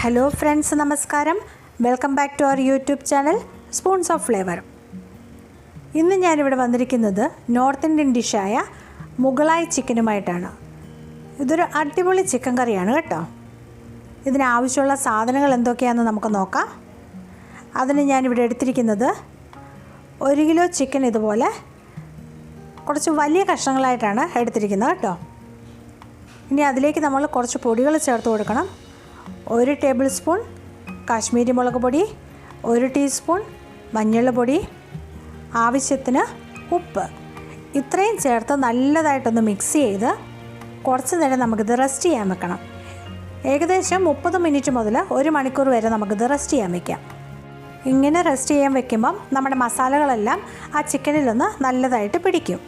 Hello friends, നമസ്കാരം. Welcome back to our YouTube channel spoons of flavour. ഇന്ന് ഞാനിവിടെ വന്നിരിക്കുന്നത് നോർത്ത് ഇന്ത്യൻ ഡിഷായ മുഗളായി ചിക്കനുമായിട്ടാണ്. ഇതൊരു അടിപൊളി ചിക്കൻ കറിയാണ് കേട്ടോ. ഇതിനാവശ്യമുള്ള സാധനങ്ങൾ എന്തൊക്കെയാണെന്ന് നമുക്ക് നോക്കാം. അതിന് ഞാനിവിടെ എടുത്തിരിക്കുന്നത് 1 കിലോ ചിക്കൻ ഇതുപോലെ കുറച്ച് വലിയ കഷ്ണങ്ങളായിട്ടാണ് എടുത്തിരിക്കുന്നത് കേട്ടോ. ഇനി അതിലേക്ക് നമ്മൾ കുറച്ച് പൊടികൾ ചേർത്ത് കൊടുക്കണം. 1 ടേബിൾ സ്പൂൺ കാശ്മീരി മുളക് പൊടി, 1 ടീസ്പൂൺ മഞ്ഞൾപ്പൊടി, ആവശ്യത്തിന് ഉപ്പ്. ഇത്രയും ചേർത്ത് നല്ലതായിട്ടൊന്ന് മിക്സ് ചെയ്ത് കുറച്ച് നേരം നമുക്കിത് റെസ്റ്റ് ചെയ്യാൻ വെക്കണം. ഏകദേശം 30 മിനിറ്റ് മുതൽ 1 മണിക്കൂർ വരെ നമുക്കിത് റെസ്റ്റ് ചെയ്യാൻ വയ്ക്കാം. ഇങ്ങനെ റെസ്റ്റ് ചെയ്യാൻ വെക്കുമ്പം നമ്മുടെ മസാലകളെല്ലാം ആ ചിക്കനിലൊന്ന് നല്ലതായിട്ട് പിടിക്കും.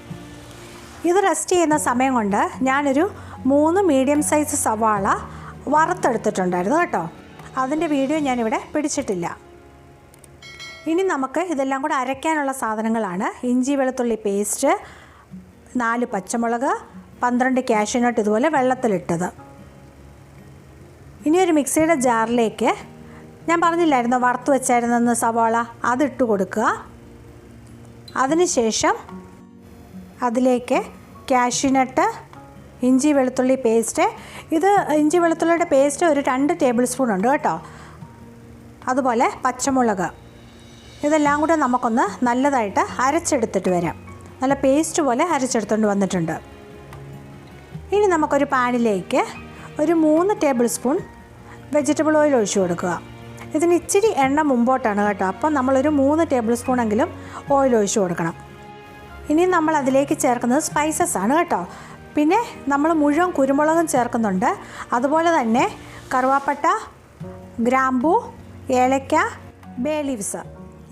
ഇത് റെസ്റ്റ് ചെയ്യുന്ന സമയം കൊണ്ട് ഞാനൊരു 3 മീഡിയം സൈസ് സവാള വറുത്തെടുത്തിട്ടുണ്ടായിരുന്നു കേട്ടോ. അതിൻ്റെ വീഡിയോ ഞാനിവിടെ പിടിച്ചിട്ടില്ല. ഇനി നമുക്ക് ഇതെല്ലാം കൂടെ അരയ്ക്കാനുള്ള സാധനങ്ങളാണ്. ഇഞ്ചി വെളുത്തുള്ളി പേസ്റ്റ്, 4 പച്ചമുളക്, 12 കാഷ്യൂനട്ട് ഇതുപോലെ വെള്ളത്തിലിട്ടത്. ഇനി ഒരു മിക്സിയുടെ ജാറിലേക്ക് ഞാൻ പറഞ്ഞില്ലായിരുന്നു വറുത്ത് വെച്ചായിരുന്നെന്ന് സവാള, അതിട്ട് കൊടുക്കുക. അതിനുശേഷം അതിലേക്ക് കാഷ്യൂനട്ട്, ഇഞ്ചി വെളുത്തുള്ളി പേസ്റ്റ്, ഇത് ഇഞ്ചി വെളുത്തുള്ളിയുടെ പേസ്റ്റ് ഒരു 2 ടേബിൾ സ്പൂൺ ഉണ്ട് കേട്ടോ. അതുപോലെ പച്ചമുളക്, ഇതെല്ലാം കൂടെ നമുക്കൊന്ന് നല്ലതായിട്ട് അരച്ചെടുത്തിട്ട് വരാം. നല്ല പേസ്റ്റ് പോലെ അരച്ചെടുത്തുകൊണ്ട് വന്നിട്ടുണ്ട്. ഇനി നമുക്കൊരു പാനിലേക്ക് ഒരു 3 ടേബിൾ സ്പൂൺ വെജിറ്റബിൾ ഓയിൽ ഒഴിച്ചു കൊടുക്കുക. ഇതിന് ഇച്ചിരി എണ്ണ മുമ്പോട്ടാണ് കേട്ടോ. അപ്പം നമ്മളൊരു 3 ടേബിൾ സ്പൂണെങ്കിലും ഓയിൽ ഒഴിച്ചു കൊടുക്കണം. ഇനി നമ്മൾ അതിലേക്ക് ചേർക്കുന്നത് സ്പൈസസ് ആണ് കേട്ടോ. പിന്നെ നമ്മൾ മുഴുവൻ കുരുമുളകും ചേർക്കുന്നുണ്ട്. അതുപോലെ തന്നെ കറുവാപ്പട്ട, ഗ്രാമ്പൂ, ഏലക്ക, ബേ ലീവ്സ്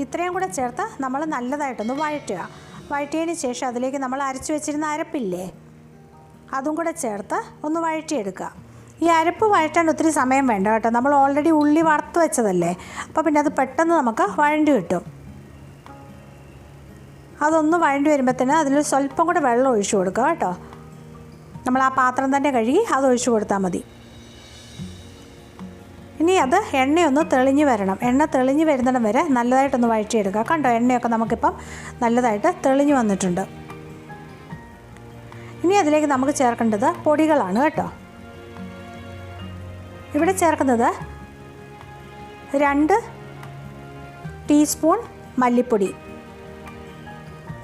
ഇത്രയും കൂടെ ചേർത്ത് നമ്മൾ നല്ലതായിട്ടൊന്ന് വഴറ്റുക. വഴറ്റിയതിന് ശേഷം അതിലേക്ക് നമ്മൾ അരച്ച് വെച്ചിരുന്ന അരപ്പില്ലേ, അതും കൂടെ ചേർത്ത് ഒന്ന് വഴറ്റിയെടുക്കുക. ഈ അരപ്പ് വഴറ്റാൻ ഒത്തിരി സമയം വേണ്ട കേട്ടോ. നമ്മൾ ഓൾറെഡി ഉള്ളി വറുത്ത് വെച്ചതല്ലേ, അപ്പോൾ പിന്നെ അത് പെട്ടെന്ന് നമുക്ക് വഴണ്ടി കിട്ടും. അതൊന്ന് വഴണ്ടി വരുമ്പോഴത്തേന് അതിൽ സ്വല്പം കൂടെ വെള്ളം ഒഴിച്ചു കൊടുക്കുക കേട്ടോ. നമ്മൾ ആ പാത്രം തന്നെ കഴുകി അത് ഒഴിച്ചു കൊടുത്താൽ മതി. ഇനി അത് എണ്ണയൊന്ന് തെളിഞ്ഞ് വരണം. എണ്ണ തെളിഞ്ഞ് വരുന്നിടം വരെ നല്ലതായിട്ടൊന്ന് വഴറ്റിയെടുക്കുക. കണ്ടോ, എണ്ണയൊക്കെ നമുക്കിപ്പം നല്ലതായിട്ട് തെളിഞ്ഞ് വന്നിട്ടുണ്ട്. ഇനി അതിലേക്ക് നമുക്ക് ചേർക്കേണ്ടത് പൊടികളാണ് കേട്ടോ. ഇവിടെ ചേർക്കുന്നത് 2 ടീസ്പൂൺ മല്ലിപ്പൊടി,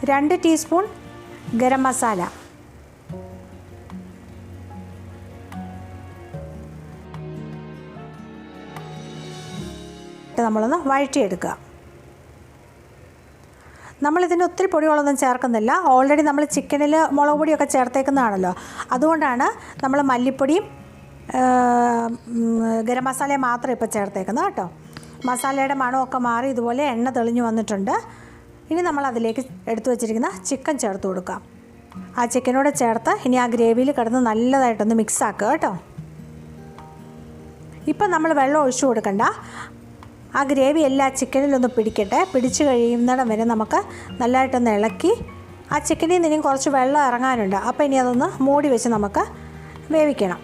2 ടീസ്പൂൺ ഗരം മസാല, നമ്മളൊന്ന് വഴറ്റിയെടുക്കുക. നമ്മളിതിന് ഒത്തിരി പൊടികളൊന്നും ചേർക്കുന്നില്ല. ഓൾറെഡി നമ്മൾ ചിക്കനിൽ മുളക് പൊടിയൊക്കെ ചേർത്തേക്കുന്നതാണല്ലോ. അതുകൊണ്ടാണ് നമ്മൾ മല്ലിപ്പൊടിയും ഗരം മസാലയും മാത്രം ഇപ്പോൾ ചേർത്തേക്കുന്നത് കേട്ടോ. മസാലയുടെ മണമൊക്കെ മാറി ഇതുപോലെ എണ്ണ തെളിഞ്ഞു വന്നിട്ടുണ്ട്. ഇനി നമ്മൾ അതിലേക്ക് എടുത്തു വച്ചിരിക്കുന്ന ചിക്കൻ ചേർത്ത് കൊടുക്കാം. ആ ചിക്കനോട് ചേർത്ത് ഇനി ആ ഗ്രേവിയിൽ കിടന്ന് നല്ലതായിട്ടൊന്ന് മിക്സ് ആക്കുക കേട്ടോ. ഇപ്പം നമ്മൾ വെള്ളം ഒഴിച്ചു കൊടുക്കണ്ട. ആ ഗ്രേവി എല്ലാ ചിക്കനിലൊന്ന് പിടിക്കട്ടെ. പിടിച്ച് കഴിയുന്നിടം വരെ നമുക്ക് നല്ലതായിട്ടൊന്ന് ഇളക്കി, ആ ചിക്കനിൽ നിന്ന് ഇനിയും കുറച്ച് വെള്ളം ഇറങ്ങാനുണ്ട്. അപ്പോൾ ഇനി അതൊന്ന് മൂടി വെച്ച് നമുക്ക് വേവിക്കണം.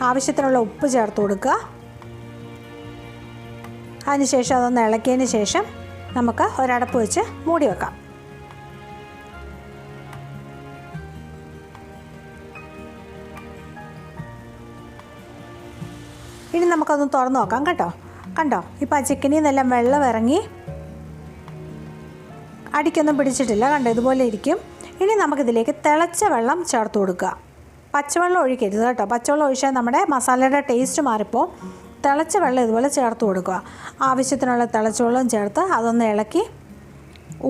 ആവശ്യത്തിനുള്ള ഉപ്പ് ചേർത്ത് കൊടുക്കുക. അതിനുശേഷം അതൊന്ന് ഇളക്കിയതിന് ശേഷം നമുക്ക് ഒരടപ്പ് വെച്ച് മൂടി വെക്കാം. ഇനി നമുക്കൊന്ന് തുറന്ന് നോക്കാം കേട്ടോ. കണ്ടോ, ഇപ്പോൾ ആ ചിക്കനിൽ നിന്നെല്ലാം വെള്ളം ഇറങ്ങി, അടിക്കൊന്നും പിടിച്ചിട്ടില്ല. കണ്ടോ, ഇതുപോലെ ഇരിക്കും. ഇനി നമുക്കിതിലേക്ക് തിളച്ച വെള്ളം ചേർത്ത് കൊടുക്കുക. പച്ചവെള്ളം ഒഴിക്കരുത് കേട്ടോ. പച്ചവെള്ളം ഒഴിച്ചാൽ നമ്മുടെ മസാലയുടെ ടേസ്റ്റ് മാറിപ്പോൾ. തിളച്ച വെള്ളം ഇതുപോലെ ചേർത്ത് കൊടുക്കുക. ആവശ്യത്തിനുള്ള തിളച്ച വെള്ളം ചേർത്ത് അതൊന്ന് ഇളക്കി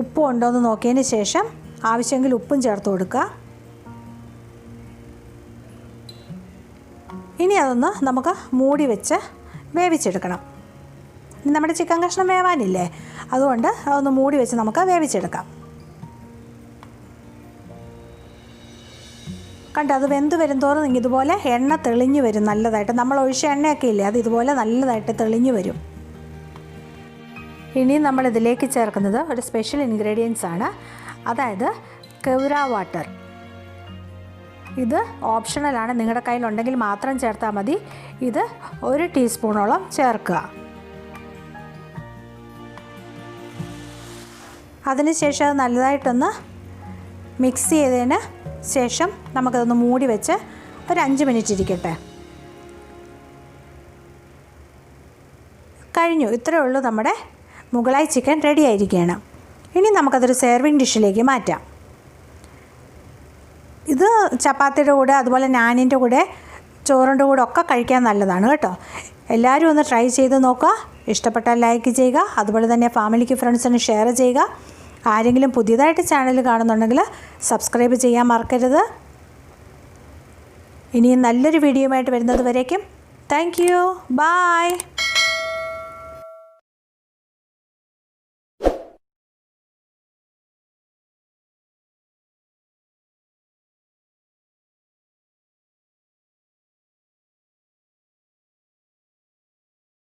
ഉപ്പും ഉണ്ടോ എന്ന് നോക്കിയതിന് ശേഷം ആവശ്യമെങ്കിൽ ഉപ്പും ചേർത്ത് കൊടുക്കുക. ഇനി അതൊന്ന് നമുക്ക് മൂടി വെച്ച് വേവിച്ചെടുക്കണം. നമ്മുടെ ചിക്കൻ കഷ്ണം വേവാനില്ലേ, അതുകൊണ്ട് അതൊന്ന് മൂടി വെച്ച് നമുക്ക് വേവിച്ചെടുക്കാം. കണ്ടോ, അത് വെന്ത് വരുന്തോറും ഇതുപോലെ എണ്ണ തെളിഞ്ഞ് വരും നല്ലതായിട്ട്. നമ്മൾ ഒഴിച്ച എണ്ണയൊക്കെ ഇല്ലേ, അത് ഇതുപോലെ നല്ലതായിട്ട് തെളിഞ്ഞ് വരും. ഇനി നമ്മളിതിലേക്ക് ചേർക്കുന്നത് ഒരു സ്പെഷ്യൽ ഇൻഗ്രീഡിയൻസ് ആണ്. അതായത് കെവ്ര വാട്ടർ. ഇത് ഓപ്ഷണലാണ്, നിങ്ങളുടെ കയ്യിലുണ്ടെങ്കിൽ മാത്രം ചേർത്താൽ മതി. ഇത് 1 ടീസ്പൂണോളം ചേർക്കുക. അതിനുശേഷം അത് നല്ലതായിട്ടൊന്ന് മിക്സ് ചെയ്തതിന് ശേഷം നമുക്കതൊന്ന് മൂടി വെച്ച് ഒരു 5 മിനിറ്റ് ഇരിക്കട്ടെ. കഴിഞ്ഞു. ഇത്രയേ ഉള്ളൂ, നമ്മുടെ മുഗളായി ചിക്കൻ റെഡി ആയിരിക്കുകയാണ്. ഇനി നമുക്കതൊരു സെർവിങ് ഡിഷിലേക്ക് മാറ്റാം. ഇത് ചപ്പാത്തിയുടെ കൂടെ അതുപോലെ നാനിൻ്റെ കൂടെ ചോറിൻ്റെ കൂടെ ഒക്കെ കഴിക്കാൻ നല്ലതാണ് കേട്ടോ. എല്ലാവരും ഒന്ന് ട്രൈ ചെയ്ത് നോക്കുക. ഇഷ്ടപ്പെട്ടാൽ ലൈക്ക് ചെയ്യുക, അതുപോലെ തന്നെ ഫാമിലിക്ക് ഫ്രണ്ട്സിന് ഷെയർ ചെയ്യുക. ആരെങ്കിലും പുതിയതായിട്ട് ചാനൽ കാണുന്നുണ്ടെങ്കിൽ സബ്സ്ക്രൈബ് ചെയ്യാൻ മറക്കരുത്. ഇനിയും നല്ലൊരു വീഡിയോയുമായിട്ട് വരുന്നത് വരേക്കും താങ്ക് യു, ബൈ.